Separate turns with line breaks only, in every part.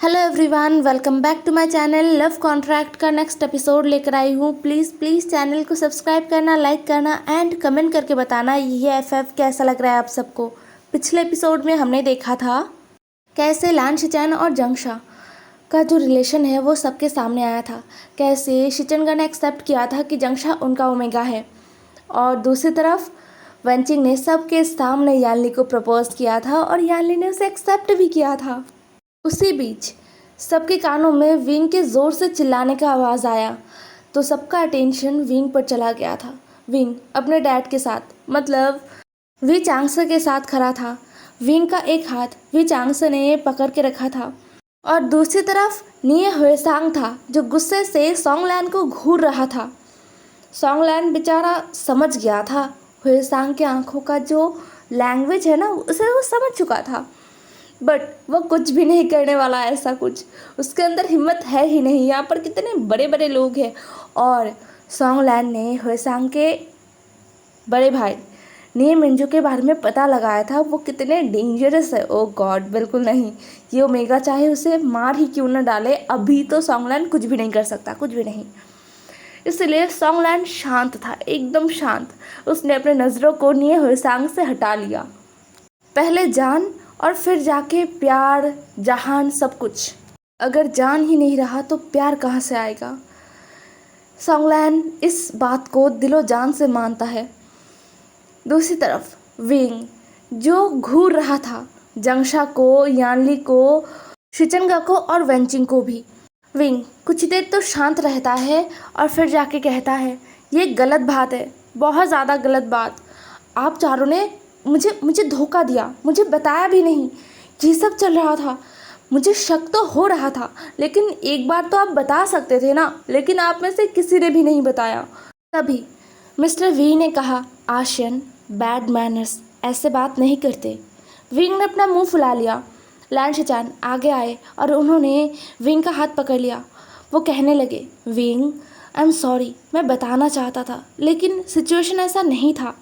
Hello everyone, welcome back to my channel. Love contract का next episode लेकर आई हूँ। प्लीज़ चैनल को सब्सक्राइब करना, लाइक करना एंड कमेंट करके बताना ये एफएफ कैसा लग रहा है आप सबको। पिछले एपिसोड में हमने देखा था कैसे लान शिचन और जंगशा का जो रिलेशन है वो सबके सामने आया था। कैसे शिचनगा ने एक्सेप्ट किया था कि जंगशा उनका ओमेगा है, और दूसरी तरफ वेंचिंग ने सबके सामने यानली को प्रपोज किया था और यानली ने उसे एक्सेप्ट भी किया था। उसी बीच सबके कानों में विंग के ज़ोर से चिल्लाने का आवाज़ आया तो सबका अटेंशन विंग पर चला गया था। विंग अपने डैड के साथ मतलब वी चांगसे के साथ खड़ा था। विंग का एक हाथ वी चांगसे ने पकड़ के रखा था और दूसरी तरफ निये हुएसांग था जो गुस्से से सोंगलैन को घूर रहा था। सोंगलैन बेचारा समझ गया था, हुएसांग के आंखों का जो लैंग्वेज है ना उसे वो समझ चुका था, बट वो कुछ भी नहीं करने वाला। ऐसा कुछ उसके अंदर हिम्मत है ही नहीं। यहाँ पर कितने बड़े बड़े लोग हैं और सोंगलैन ने हुएसांग के बड़े भाई निये मिंजू के बारे में पता लगाया था वो कितने डेंजरस है। ओ गॉड, बिल्कुल नहीं, ये ओमेगा चाहे उसे मार ही क्यों न डाले, अभी तो सोंगलैन कुछ भी नहीं कर सकता, कुछ भी नहीं। इसलिए सोंगलैन शांत था, एकदम शांत। उसने अपने नज़रों को निये हुएसांग से हटा लिया। पहले जान और फिर जाके प्यार, जहान, सब कुछ। अगर जान ही नहीं रहा तो प्यार कहाँ से आएगा। सोंगलैन इस बात को दिलो जान से मानता है। दूसरी तरफ विंग जो घूर रहा था जंगशा को, यानली को, शिचनगा को और वेंचिंग को भी। विंग कुछ देर तो शांत रहता है और फिर जाके कहता है ये गलत बात है, बहुत ज़्यादा गलत बात। आप चारों ने मुझे धोखा दिया, मुझे बताया भी नहीं। ये सब चल रहा था, मुझे शक तो हो रहा था, लेकिन एक बार तो आप बता सकते थे ना, लेकिन आप में से किसी ने भी नहीं बताया। तभी मिस्टर वी ने कहा आशियन, बैड मैनर्स, ऐसे बात नहीं करते। विंग ने अपना मुंह फुला लिया। लान शिचान आगे आए और उन्होंने विंग का हाथ पकड़ लिया। वो कहने लगे विंग, आई एम सॉरी, मैं बताना चाहता था लेकिन सिचुएशन ऐसा नहीं था।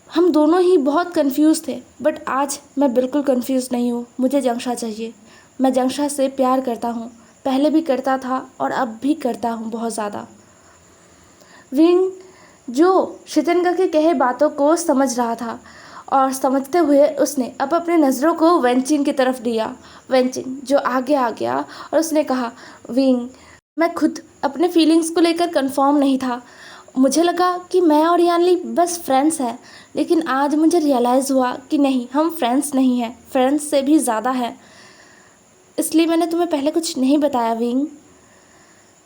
हम दोनों ही बहुत कंफ्यूज थे, बट आज मैं बिल्कुल कंफ्यूज नहीं हूँ। मुझे जंगशा चाहिए। मैं जंगशा से प्यार करता हूँ, पहले भी करता था और अब भी करता हूँ, बहुत ज़्यादा। विंग जो शिचनगा के कहे बातों को समझ रहा था और समझते हुए उसने अब अपने नज़रों को वेंचिंग की तरफ दिया। वेंचिंग जो आगे आ गया और उसने कहा विंग, मैं खुद अपने फीलिंग्स को लेकर कंफर्म नहीं था। मुझे लगा कि मैं और यानली बस फ्रेंड्स हैं, लेकिन आज मुझे रियलाइज़ हुआ कि नहीं, हम फ्रेंड्स नहीं हैं, फ्रेंड्स से भी ज़्यादा है। इसलिए मैंने तुम्हें पहले कुछ नहीं बताया विंग।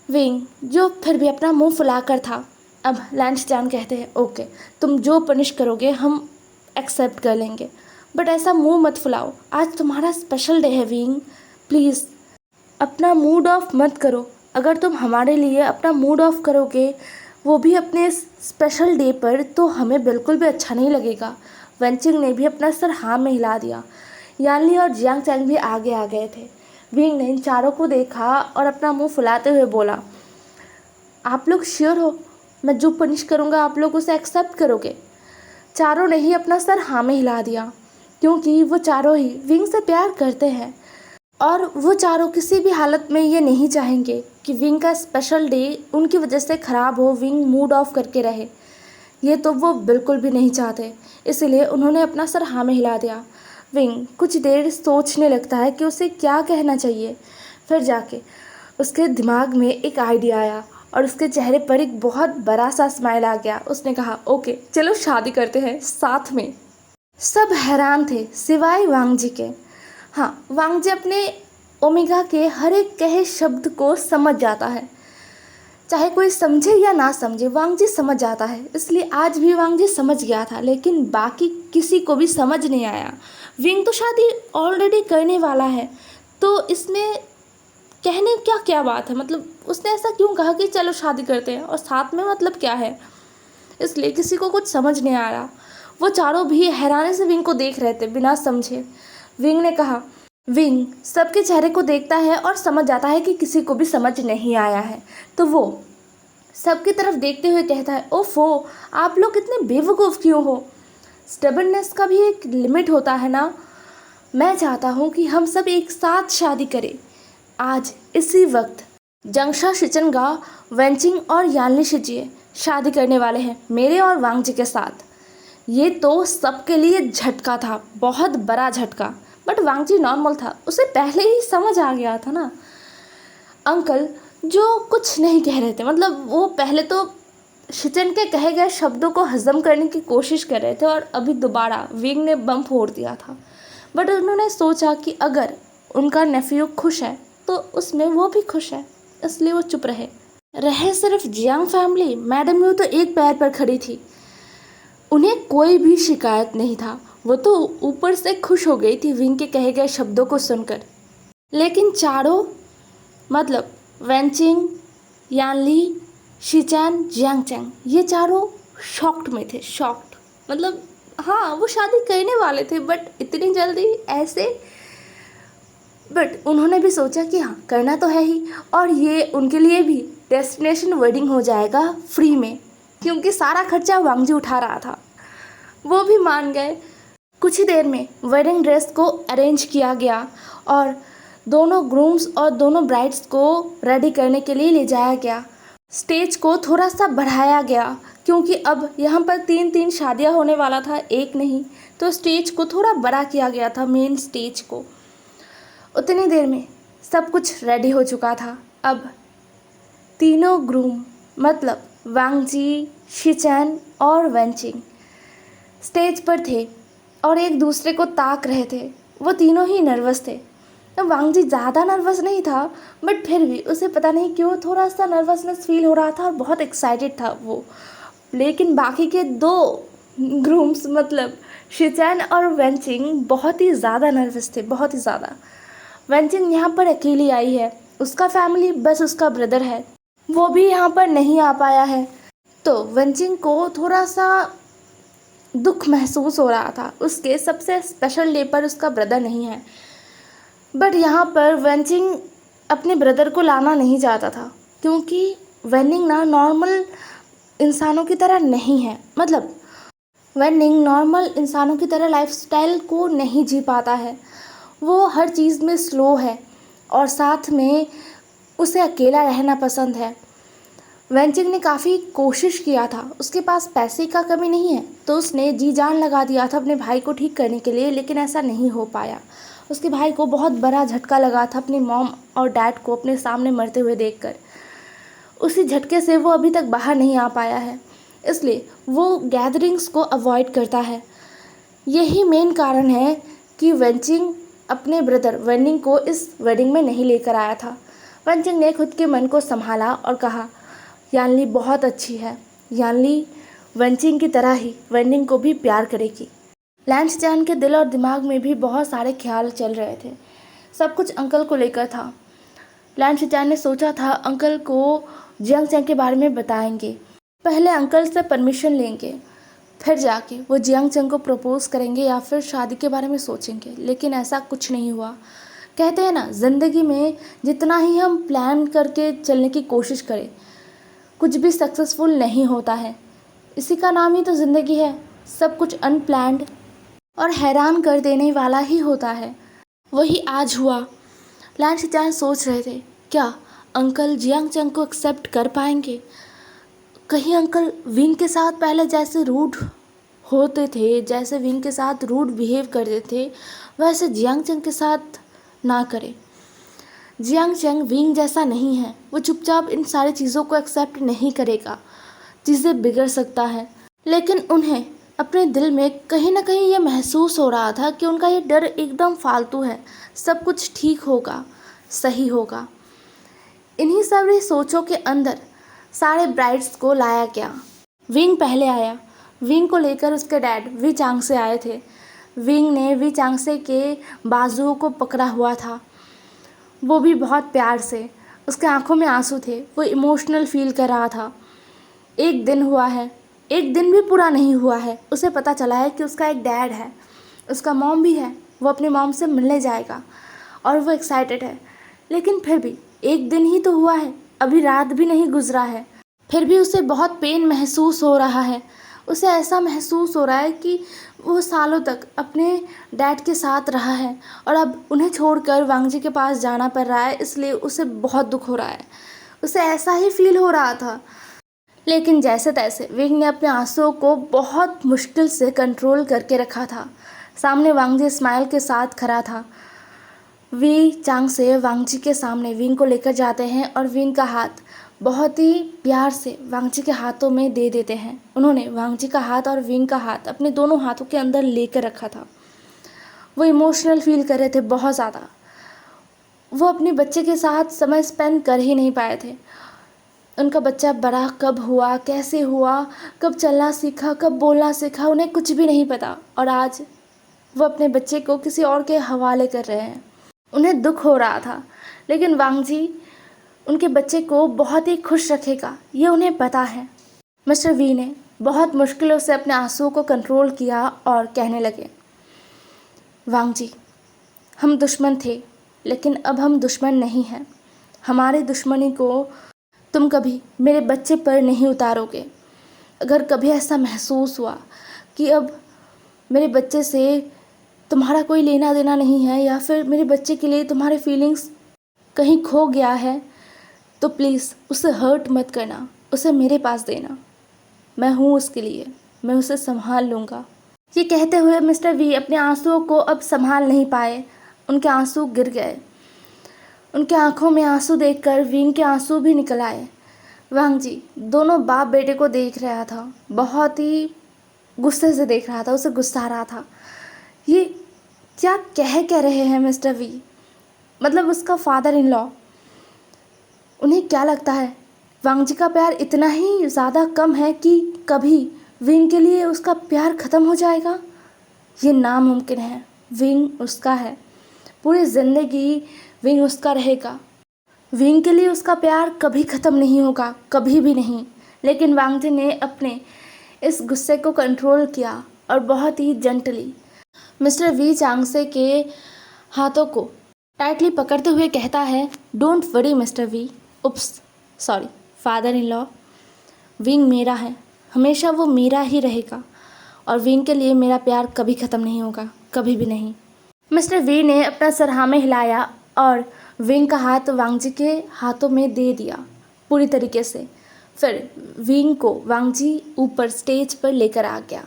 विंग जो फिर भी अपना मुंह फुलाकर था। अब लान शिचान कहते हैं ओके, तुम जो पनिश करोगे हम एक्सेप्ट कर लेंगे, बट ऐसा मुंह मत फुलाओ। आज तुम्हारा स्पेशल डे है विंग, प्लीज़ अपना मूड ऑफ मत करो। अगर तुम हमारे लिए अपना मूड ऑफ करोगे, वो भी अपने स्पेशल डे पर, तो हमें बिल्कुल भी अच्छा नहीं लगेगा। वेंचिंग ने भी अपना सर हाँ में हिला दिया। यानली और जियांग चैंग भी आगे आ गए थे। विंग ने इन चारों को देखा और अपना मुंह फुलाते हुए बोला, आप लोग श्योर हो मैं जो पनिश करूँगा आप लोग उसे एक्सेप्ट करोगे? चारों ने ही अपना सर हाँ में हिला दिया, क्योंकि वो चारों ही विंग से प्यार करते हैं और वो चारों किसी भी हालत में ये नहीं चाहेंगे कि विंग का स्पेशल डे उनकी वजह से ख़राब हो, विंग मूड ऑफ करके रहे। ये तो वो बिल्कुल भी नहीं चाहते, इसलिए उन्होंने अपना सर हाँ में हिला दिया। विंग कुछ देर सोचने लगता है कि उसे क्या कहना चाहिए। फिर जाके उसके दिमाग में एक आइडिया आया और उसके चेहरे पर एक बहुत बड़ा सा स्माइल आ गया। उसने कहा ओके चलो शादी करते हैं साथ में। सब हैरान थे सिवाय वांग जी के। हाँ, वांग जी अपने ओमेगा के हर एक कहे शब्द को समझ जाता है, चाहे कोई समझे या ना समझे, वांग जी समझ जाता है। इसलिए आज भी वांग जी समझ गया था, लेकिन बाकी किसी को भी समझ नहीं आया। विंग तो शादी ऑलरेडी करने वाला है, तो इसमें कहने क्या क्या बात है, मतलब उसने ऐसा क्यों कहा कि चलो शादी करते हैं और साथ में मतलब क्या है। इसलिए किसी को कुछ समझ नहीं आ रहा। वो चारों भी हैरानी से विंग को देख रहे थे बिना समझे। विंग ने कहा, विंग सबके चेहरे को देखता है और समझ जाता है कि किसी को भी समझ नहीं आया है, तो वो सबकी तरफ देखते हुए कहता है ओफो, आप लोग इतने बेवकूफ़ क्यों हो? स्टबर्ननेस का भी एक लिमिट होता है ना। मैं चाहता हूँ कि हम सब एक साथ शादी करें आज इसी वक्त। जंगशा शिचनगा, वेंचिंग और यानली शिजिए शादी करने वाले हैं मेरे और वांगजी के साथ। ये तो सबके लिए झटका था, बहुत बड़ा झटका। बट वांगजी नॉर्मल था, उसे पहले ही समझ आ गया था ना। अंकल जो कुछ नहीं कह रहे थे, मतलब वो पहले तो शिचन के कहे गए शब्दों को हजम करने की कोशिश कर रहे थे और अभी दोबारा विंग ने बम फोड़ दिया था। बट उन्होंने सोचा कि अगर उनका नेफ्यू खुश है तो उसमें वो भी खुश है, इसलिए वो चुप रहे सिर्फ जियांग फैमिली। मैडम यू तो एक पैर पर खड़ी थी, उन्हें कोई भी शिकायत नहीं था। वो तो ऊपर से खुश हो गई थी विंग के कहे गए शब्दों को सुनकर। लेकिन चारों, मतलब वेंचिंग, यानली, शिचान, जियांगचैंग, ये चारों शॉक्ड में थे। शॉक्ड मतलब हाँ, वो शादी करने वाले थे बट इतनी जल्दी ऐसे। बट उन्होंने भी सोचा कि हाँ, करना तो है ही, और ये उनके लिए भी डेस्टिनेशन वेडिंग हो जाएगा फ्री में, क्योंकि सारा खर्चा वांगजी उठा रहा था। वो भी मान गए। कुछ ही देर में वेडिंग ड्रेस को अरेंज किया गया और दोनों ग्रूम्स और दोनों ब्राइड्स को रेडी करने के लिए ले जाया गया। स्टेज को थोड़ा सा बढ़ाया गया क्योंकि अब यहाँ पर 3-3 शादियाँ होने वाला था, एक नहीं। तो स्टेज को थोड़ा बड़ा किया गया था, मेन स्टेज को। उतनी देर में सब कुछ रेडी हो चुका था। अब तीनों ग्रूम, मतलब वांगजी, शिचैन और वेंचिंग स्टेज पर थे और एक दूसरे को ताक रहे थे। वो तीनों ही नर्वस थे। तो वांगजी ज़्यादा नर्वस नहीं था, बट फिर भी उसे पता नहीं क्यों थोड़ा सा नर्वसनेस फील हो रहा था और बहुत एक्साइटेड था वो। लेकिन बाकी के 2 ग्रूम्स, मतलब शिचैन और वेंचिंग, बहुत ही ज़्यादा नर्वस थे, बहुत ही ज़्यादा। वेंचिंग यहाँ पर अकेली आई है, उसका फैमिली बस उसका ब्रदर है, वो भी यहाँ पर नहीं आ पाया है। तो वेंचिंग को थोड़ा सा दुख महसूस हो रहा था, उसके सबसे स्पेशल डे पर उसका ब्रदर नहीं है। बट यहाँ पर वेंचिंग अपने ब्रदर को लाना नहीं चाहता था, क्योंकि वेनिंग ना नॉर्मल इंसानों की तरह नहीं है। मतलब वेनिंग नॉर्मल इंसानों की तरह लाइफस्टाइल को नहीं जी पाता है। वो हर चीज़ में स्लो है और साथ में उसे अकेला रहना पसंद है। वेंचिंग ने काफ़ी कोशिश किया था, उसके पास पैसे का कमी नहीं है, तो उसने जी जान लगा दिया था अपने भाई को ठीक करने के लिए, लेकिन ऐसा नहीं हो पाया। उसके भाई को बहुत बड़ा झटका लगा था अपनी मॉम और डैड को अपने सामने मरते हुए देखकर। उसी झटके से वो अभी तक बाहर नहीं आ पाया है, इसलिए वो गैदरिंग्स को अवॉइड करता है। यही मेन कारण है कि वेंचिंग अपने ब्रदर वेनिंग को इस वेडिंग में नहीं लेकर आया था। वेंचिंग ने खुद के मन को संभाला और कहा, यानली बहुत अच्छी है, यानली वेंचिंग की तरह ही वेनिंग को भी प्यार करेगी। लैंसजान के दिल और दिमाग में भी बहुत सारे ख्याल चल रहे थे। सब कुछ अंकल को लेकर था। लैंसजान ने सोचा था अंकल को जियांगचैंग के बारे में बताएंगे, पहले अंकल से परमिशन लेंगे, फिर जाके वो जियांगचैंग को प्रपोज करेंगे या फिर शादी के बारे में सोचेंगे। लेकिन ऐसा कुछ नहीं हुआ। कहते हैं ना, ज़िंदगी में जितना ही हम प्लान करके चलने की कोशिश करें, कुछ भी सक्सेसफुल नहीं होता है। इसी का नाम ही तो ज़िंदगी है। सब कुछ अनप्लान्ड और हैरान कर देने वाला ही होता है। वही आज हुआ। लैंसजान सोच रहे थे, क्या अंकल जियांगचैंग को एक्सेप्ट कर पाएंगे? कहीं अंकल विंग के साथ पहले जैसे रूड होते थे, जैसे विंग के साथ रूड बिहेव करते थे, वैसे जियांगचैंग के साथ ना करें। जियांगचैंग विंग जैसा नहीं है, वो चुपचाप इन सारी चीज़ों को एक्सेप्ट नहीं करेगा, चीज़ें बिगड़ सकता है। लेकिन उन्हें अपने दिल में कहीं ना कहीं ये महसूस हो रहा था कि उनका ये डर एकदम फालतू है, सब कुछ ठीक होगा, सही होगा। इन्हीं सारी सोचों के अंदर सारे ब्राइड्स को लाया गया। विंग पहले आया। विंग को लेकर उसके डैड वी चांगसे आए थे। विंग ने वी चांगसे के बाजुओं को पकड़ा हुआ था, वो भी बहुत प्यार से। उसके आंखों में आंसू थे, वो इमोशनल फील कर रहा था। एक दिन हुआ है, एक दिन भी पूरा नहीं हुआ है, उसे पता चला है कि उसका एक डैड है, उसका मॉम भी है, वो अपनी मॉम से मिलने जाएगा और वो एक्साइटेड है। लेकिन फिर भी एक दिन ही तो हुआ है, अभी रात भी नहीं गुजरा है, फिर भी उसे बहुत पेन महसूस हो रहा है। उसे ऐसा महसूस हो रहा है कि वो सालों तक अपने डैड के साथ रहा है और अब उन्हें छोड़कर वांगजी के पास जाना पड़ रहा है, इसलिए उसे बहुत दुख हो रहा है। उसे ऐसा ही फील हो रहा था। लेकिन जैसे तैसे विंग ने अपने आंसुओं को बहुत मुश्किल से कंट्रोल करके रखा था। सामने वांगजी स्माइल के साथ खड़ा था। वी चांग से वांगजी के सामने विंग को लेकर जाते हैं और विंग का हाथ बहुत ही प्यार से वांगजी के हाथों में दे देते हैं। उन्होंने वांगजी का हाथ और विंग का हाथ अपने दोनों हाथों के अंदर लेकर रखा था। वो इमोशनल फील कर रहे थे बहुत ज़्यादा। वो अपने बच्चे के साथ समय स्पेंड कर ही नहीं पाए थे। उनका बच्चा बड़ा कब हुआ, कैसे हुआ, कब चलना सीखा, कब बोलना सीखा, उन्हें कुछ भी नहीं पता। और आज वो अपने बच्चे को किसी और के हवाले कर रहे हैं। उन्हें दुख हो रहा था, लेकिन वांगजी उनके बच्चे को बहुत ही खुश रखेगा, ये उन्हें पता है। मिस्टर वी ने बहुत मुश्किलों से अपने आंसुओं को कंट्रोल किया और कहने लगे, वांगजी, हम दुश्मन थे, लेकिन अब हम दुश्मन नहीं हैं। हमारी दुश्मनी को तुम कभी मेरे बच्चे पर नहीं उतारोगे। अगर कभी ऐसा महसूस हुआ कि अब मेरे बच्चे से तुम्हारा कोई लेना देना नहीं है या फिर मेरे बच्चे के लिए तुम्हारे फीलिंग्स कहीं खो गया है, तो प्लीज़ उसे हर्ट मत करना, उसे मेरे पास देना। मैं हूँ उसके लिए, मैं उसे संभाल लूँगा। ये कहते हुए मिस्टर वी अपने आंसुओं को अब संभाल नहीं पाए। उनके आंसू गिर गए। उनके आंखों में आंसू देखकर विंग के आंसू भी निकल आए। वांगजी दोनों बाप बेटे को देख रहा था, बहुत ही गुस्से से देख रहा था, उसे गुस्सा आ रहा था। ये क्या कह रहे हैं मिस्टर वी, मतलब उसका फादर इन लॉ। उन्हें क्या लगता है वांगजी का प्यार इतना ही ज़्यादा कम है कि कभी विंग के लिए उसका प्यार ख़त्म हो जाएगा? ये नामुमकिन है। विंग उसका है, पूरी ज़िंदगी विंग उसका रहेगा। विंग के लिए उसका प्यार कभी ख़त्म नहीं होगा, कभी भी नहीं। लेकिन वांगजी ने अपने इस गुस्से को कंट्रोल किया और बहुत ही जेंटली मिस्टर वी चांगसे के हाथों को टाइटली पकड़ते हुए कहता है, don't worry mister Wei, oops sorry father in law, विंग मेरा है, हमेशा वो मेरा ही रहेगा और विंग के लिए मेरा प्यार कभी ख़त्म नहीं होगा, कभी भी नहीं। मिस्टर वी ने अपना सर हाँ में हिलाया और विंग का हाथ वांगजी के हाथों में दे दिया पूरी तरीके से। फिर विंग को वांगजी ऊपर स्टेज पर लेकर आ गया।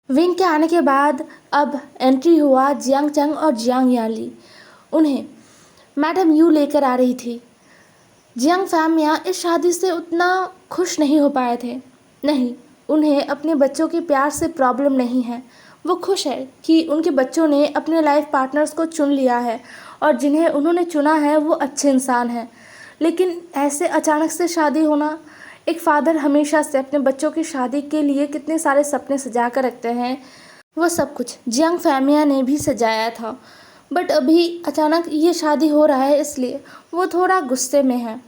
विंग के आने के बाद अब एंट्री हुआ जियांग चंग और जियांग याली। उन्हें मैडम यू लेकर आ रही थी। जियांग फैमिया इस शादी से उतना खुश नहीं हो पाए थे। नहीं, उन्हें अपने बच्चों के प्यार से प्रॉब्लम नहीं है। वो खुश है कि उनके बच्चों ने अपने लाइफ पार्टनर्स को चुन लिया है और जिन्हें उन्होंने चुना है वो अच्छे इंसान हैं। लेकिन ऐसे अचानक से शादी होना, एक फ़ादर हमेशा से अपने बच्चों की शादी के लिए कितने सारे सपने सजा कर रखते हैं, वो सब कुछ जियांग फैमिया ने भी सजाया था। बट अभी अचानक ये शादी हो रहा है, इसलिए वो थोड़ा गुस्से में है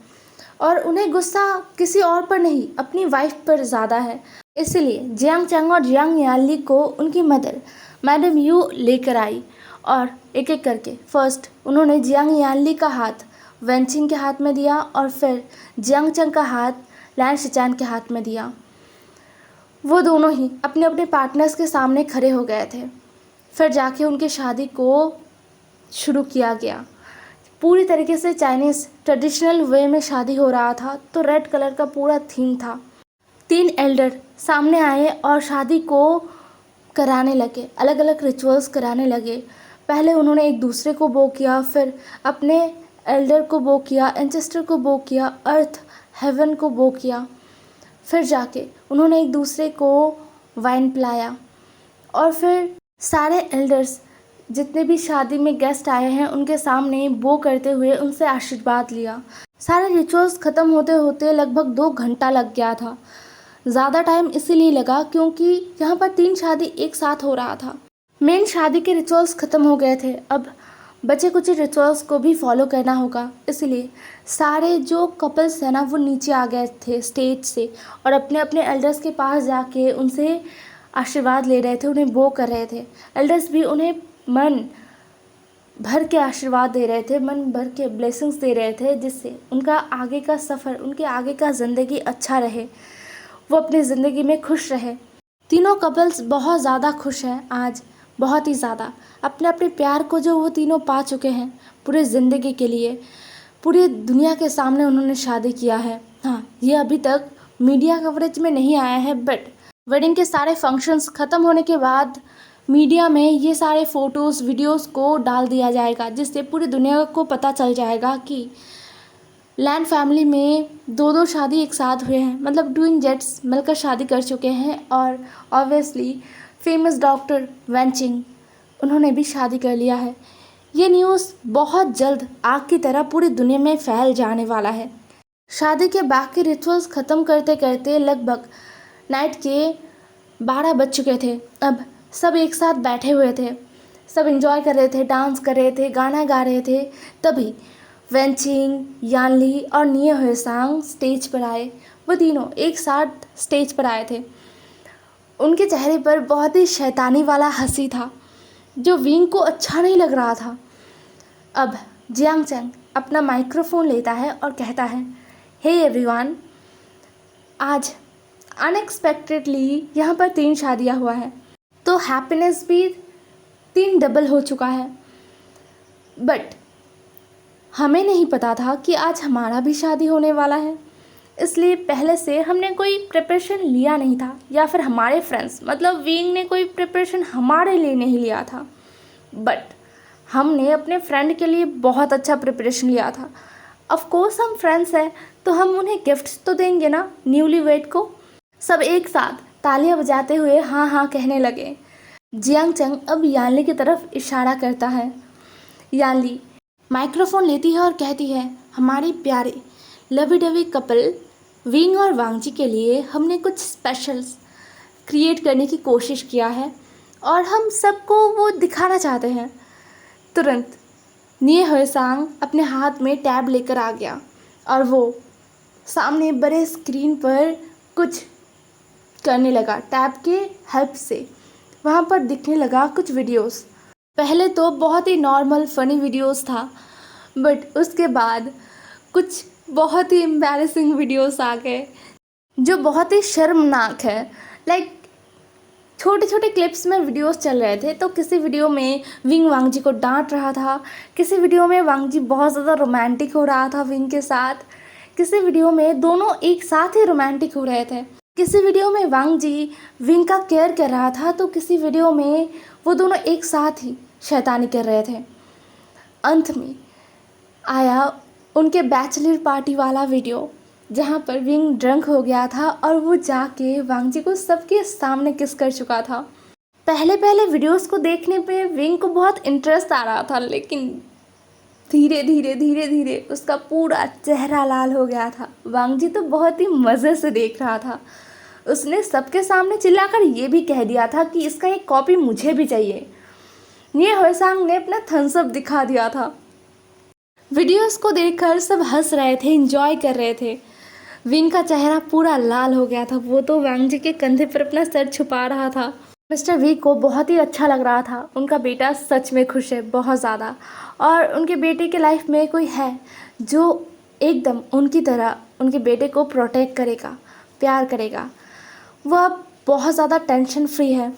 और उन्हें गुस्सा किसी और पर नहीं, अपनी वाइफ पर ज़्यादा है। इसलिए जियांग चंग और जियांग याली को उनकी मदर मैडम यू लेकर आई और एक एक करके फर्स्ट उन्होंने जियांग याली का हाथ वेंचिंग के हाथ में दिया और फिर जियांग चंग का हाथ लैन शिचान के हाथ में दिया। वो दोनों ही अपने अपने पार्टनर्स के सामने खड़े हो गए थे। फिर जाके उनकी शादी को शुरू किया गया। पूरी तरीके से चाइनीज़ ट्रेडिशनल वे में शादी हो रहा था, तो रेड कलर का पूरा थीम था। 3 एल्डर सामने आए और शादी को कराने लगे, अलग अलग रिचुअल्स कराने लगे। पहले उन्होंने एक दूसरे को बो किया, फिर अपने एल्डर को बो किया, एंसेस्टर को बो किया, अर्थ हेवन को बो किया। फिर जाके उन्होंने एक दूसरे को वाइन पिलाया और फिर सारे एल्डर्स जितने भी शादी में गेस्ट आए हैं उनके सामने बो करते हुए उनसे आशीर्वाद लिया। सारे रिचुअल्स ख़त्म होते होते लगभग 2 घंटा लग गया था। ज़्यादा टाइम इसीलिए लगा क्योंकि यहाँ पर 3 शादी एक साथ हो रहा था। मेन शादी के रिचुअल्स ख़त्म हो गए थे, अब बचे कुछ रिचुअल्स को भी फॉलो करना होगा। इसलिए सारे जो कपल्स हैं ना वो नीचे आ गए थे स्टेज से और अपने अपने एल्डर्स के पास जाके उनसे आशीर्वाद ले रहे थे, उन्हें बो कर रहे थे। एल्डर्स भी उन्हें मन भर के आशीर्वाद दे रहे थे, मन भर के ब्लेसिंग्स दे रहे थे, जिससे उनका आगे का सफ़र, उनके आगे का ज़िंदगी अच्छा रहे, वो अपनी ज़िंदगी में खुश रहे। तीनों कपल्स बहुत ज़्यादा खुश हैं आज, बहुत ही ज़्यादा। अपने अपने प्यार को जो वो तीनों पा चुके हैं पूरे ज़िंदगी के लिए, पूरी दुनिया के सामने उन्होंने शादी किया है। हाँ, ये अभी तक मीडिया कवरेज में नहीं आया है, बट वेडिंग के सारे फंक्शंस ख़त्म होने के बाद मीडिया में ये सारे फ़ोटोज़ वीडियोज़ को डाल दिया जाएगा, जिससे पूरी दुनिया को पता चल जाएगा कि लैंड फैमिली में दो दो शादी एक साथ हुए हैं, मतलब ट्विन जेट्स मिलकर शादी कर चुके हैं। और ऑब्वियसली फेमस डॉक्टर वेंचिंग, उन्होंने भी शादी कर लिया है। ये न्यूज़ बहुत जल्द आग की तरह पूरी दुनिया में फैल जाने वाला है। शादी के बाकी रिचुअल्स ख़त्म करते करते लगभग नाइट के 12 बज चुके थे। अब सब एक साथ बैठे हुए थे, सब एंजॉय कर रहे थे, डांस कर रहे थे, गाना गा रहे थे। तभी वेंचिंग, यानली और निये हुएसांग स्टेज पर आए। वो तीनों एक साथ स्टेज पर आए थे। उनके चेहरे पर बहुत ही शैतानी वाला हंसी था, जो विंग को अच्छा नहीं लग रहा था। अब जियांग चैंग अपना माइक्रोफोन लेता है और कहता है, हे एवरीवन, आज अनएक्सपेक्टेडली यहाँ पर 3 शादियाँ हुआ है, तो हैप्पीनेस भी 3 डबल हो चुका है। बट हमें नहीं पता था कि आज हमारा भी शादी होने वाला है, इसलिए पहले से हमने कोई प्रिपरेशन लिया नहीं था, या फिर हमारे फ्रेंड्स मतलब विंग ने कोई प्रिपरेशन हमारे लिए नहीं लिया था। बट हमने अपने फ्रेंड के लिए बहुत अच्छा प्रिपरेशन लिया था। ऑफ कोर्स हम फ्रेंड्स हैं, तो हम उन्हें गिफ्ट्स तो देंगे ना न्यूली वेड को। सब एक साथ तालियां बजाते हुए हाँ हाँ कहने लगे। जियांग चंग अब यानली की तरफ इशारा करता है। यानली माइक्रोफोन लेती है और कहती है, हमारे प्यारे लवी डवी कपल विंग और वांगजी के लिए हमने कुछ स्पेशल्स क्रिएट करने की कोशिश किया है और हम सबको वो दिखाना चाहते हैं। तुरंत निये हुएसांग अपने हाथ में टैब लेकर आ गया और वो सामने बड़े स्क्रीन पर कुछ करने लगा। टैब के हेल्प से वहाँ पर दिखने लगा कुछ वीडियोस। पहले तो बहुत ही नॉर्मल फ़नी वीडियोस था, बट उसके बाद कुछ बहुत ही एम्बैरेसिंग वीडियोस आ गए जो बहुत ही शर्मनाक है। लाइक छोटे छोटे क्लिप्स में वीडियोस चल रहे थे, तो किसी वीडियो में विंग वांगजी को डांट रहा था, किसी वीडियो में वांगजी बहुत ज़्यादा रोमांटिक हो रहा था विंग के साथ, किसी वीडियो में दोनों एक साथ ही रोमांटिक हो रहे थे, किसी वीडियो में वांगजी विंग का केयर कर रहा था, तो किसी वीडियो में वो दोनों एक साथ ही शैतानी कर रहे थे। अंत में आया उनके बैचलर पार्टी वाला वीडियो, जहाँ पर विंग ड्रंक हो गया था और वो जाके वांगजी को सबके सामने किस कर चुका था। पहले पहले वीडियोस को देखने पे विंग को बहुत इंटरेस्ट आ रहा था, लेकिन धीरे धीरे उसका पूरा चेहरा लाल हो गया था। वांगजी तो बहुत ही मज़े से देख रहा था। उसने सबके सामने चिल्लाकर ये भी कह दिया था कि इसका एक कॉपी मुझे भी चाहिए। निये हुएसांग ने अपना थम्स अप दिखा दिया था। वीडियोस को देखकर सब हंस रहे थे, एंजॉय कर रहे थे। विंग का चेहरा पूरा लाल हो गया था, वो तो वांगजी के कंधे पर अपना सर छुपा रहा था। मिस्टर वी को बहुत ही अच्छा लग रहा था। उनका बेटा सच में खुश है, बहुत ज़्यादा, और उनके बेटे के लाइफ में कोई है जो एकदम उनकी तरह उनके बेटे को प्रोटेक्ट करेगा, प्यार करेगा। वह अब बहुत ज़्यादा टेंशन फ्री है।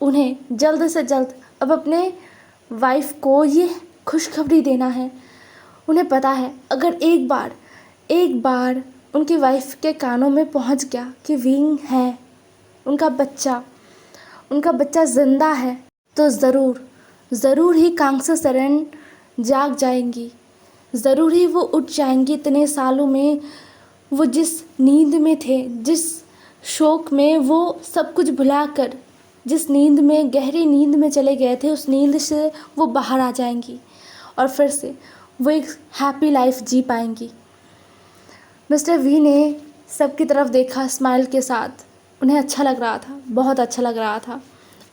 उन्हें जल्द से जल्द अब अपने वाइफ को ये खुशखबरी देना है। उन्हें पता है अगर एक बार उनकी वाइफ के कानों में पहुंच गया कि विंग है, उनका बच्चा ज़िंदा है, तो ज़रूर ही कांगसो सरन जाग जाएंगी, ज़रूर ही वो उठ जाएंगी। इतने सालों में वो जिस नींद में थे, जिस शोक में वो सब कुछ भुलाकर जिस नींद में, गहरी नींद में चले गए थे, उस नींद से वो बाहर आ जाएंगी और फिर से वो एक हैप्पी लाइफ जी पाएंगी। मिस्टर वी ने सबकी तरफ देखा स्माइल के साथ। उन्हें अच्छा लग रहा था, बहुत अच्छा लग रहा था।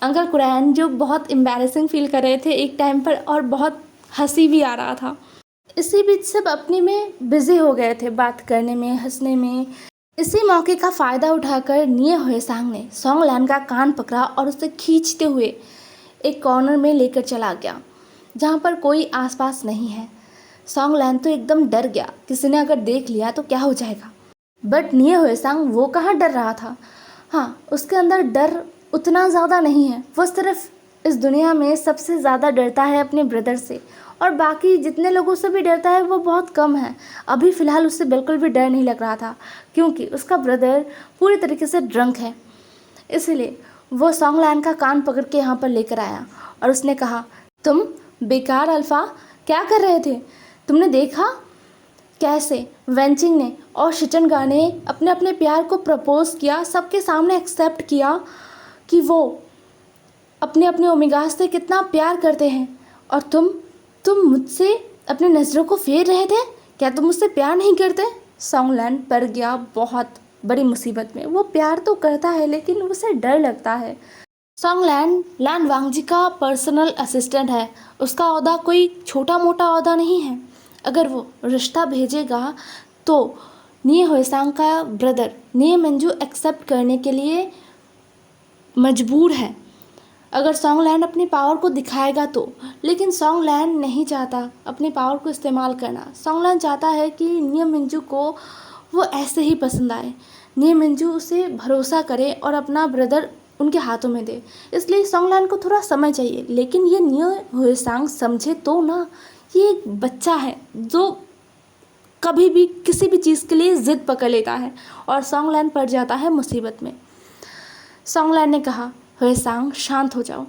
अंकल कुरैन जो बहुत एम्बैरेसिंग फील कर रहे थे एक टाइम पर, और बहुत हंसी भी आ रहा था। इसी बीच सब अपने में बिज़ी हो गए थे, बात करने में, हंसने में। इसी मौके का फ़ायदा उठाकर निये हुएसांग ने सोंग लैन का कान पकड़ा और उसे खींचते हुए एक कॉर्नर में लेकर चला गया जहाँ पर कोई आसपास नहीं है। सोंग लैन तो एकदम डर गया, किसी ने अगर देख लिया तो क्या हो जाएगा। बट निये हुएसांग वो कहाँ डर रहा था। हाँ, उसके अंदर डर उतना ज़्यादा नहीं है। वो सिर्फ इस दुनिया में सबसे ज़्यादा डरता है अपने ब्रदर से, और बाकी जितने लोगों से भी डरता है वो बहुत कम है। अभी फ़िलहाल उससे बिल्कुल भी डर नहीं लग रहा था, क्योंकि उसका ब्रदर पूरी तरीके से ड्रंक है। इसलिए वो सॉन्गलैन का कान पकड़ के यहाँ पर लेकर आया और उसने कहा, तुम बेकार अल्फ़ा क्या कर रहे थे? तुमने देखा कैसे वेंचिंग ने और शिचनगा ने अपने अपने प्यार को प्रपोज किया, सबके सामने एक्सेप्ट किया कि वो अपने अपने ओमेगा से कितना प्यार करते हैं, और तुम मुझसे अपनी नज़रों को फेर रहे थे? क्या तुम मुझसे प्यार नहीं करते? सॉन्गलैन पड़ गया बहुत बड़ी मुसीबत में। वो प्यार तो करता है लेकिन उसे डर लगता है। सॉन्गलैन लान वांगजी का पर्सनल असिस्टेंट है। उसका ओहदा कोई छोटा मोटा ओहदा नहीं है। अगर वो रिश्ता भेजेगा तो निये होएसांग का ब्रदर निये मंजू एक्सेप्ट करने के लिए मजबूर है, अगर सॉन्गलैन अपनी पावर को दिखाएगा तो। लेकिन सॉन्गलैन नहीं चाहता अपनी पावर को इस्तेमाल करना। सॉन्गलैन चाहता है कि निये मंजू को वो ऐसे ही पसंद आए, निये मंजू उसे भरोसा करे और अपना ब्रदर उनके हाथों में दे। इसलिए सॉन्गलैन को थोड़ा समय चाहिए। लेकिन ये निये होएसांग समझे तो ना, ये एक बच्चा है जो कभी भी किसी भी चीज़ के लिए ज़िद पकड़ लेता है, और सॉन्गलैन पड़ जाता है मुसीबत में। सॉन्गलैन ने कहा, होएसांग शांत हो जाओ,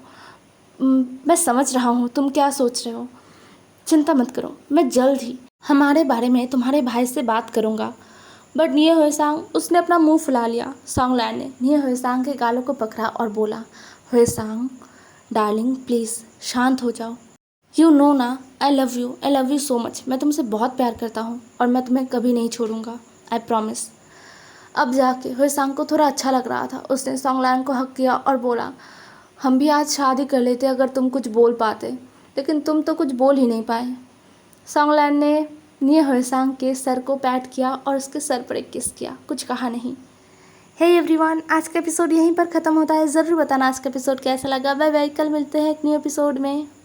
मैं समझ रहा हूँ तुम क्या सोच रहे हो, चिंता मत करो, मैं जल्द ही हमारे बारे में तुम्हारे भाई से बात करूँगा। बट निये होएसांग, उसने अपना मुंह फुला लिया। सॉन्गलैन ने निये होएसांग के गालों को पकड़ा और बोला, होएसांग डार्लिंग प्लीज़ शांत हो जाओ। यू नो ना, I love you so much. मैं तुमसे बहुत प्यार करता हूँ और मैं तुम्हें कभी नहीं छोड़ूंगा, आई प्रॉमिस। अब जाके होएसांग को थोड़ा अच्छा लग रहा था। उसने सॉन्गलैन को हक किया और बोला, हम भी आज शादी कर लेते अगर तुम कुछ बोल पाते, लेकिन तुम तो कुछ बोल ही नहीं पाए। सॉन्गलैन ने निये होएसांग के सर को पैट किया और उसके सर पर एक किस किया, कुछ कहा नहीं। हे एवरीवन, आज का एपिसोड यहीं पर ख़त्म होता है। ज़रूर बताना आज का एपिसोड कैसा लगा। बाय बाय, कल मिलते हैं एक न्यू एपिसोड में।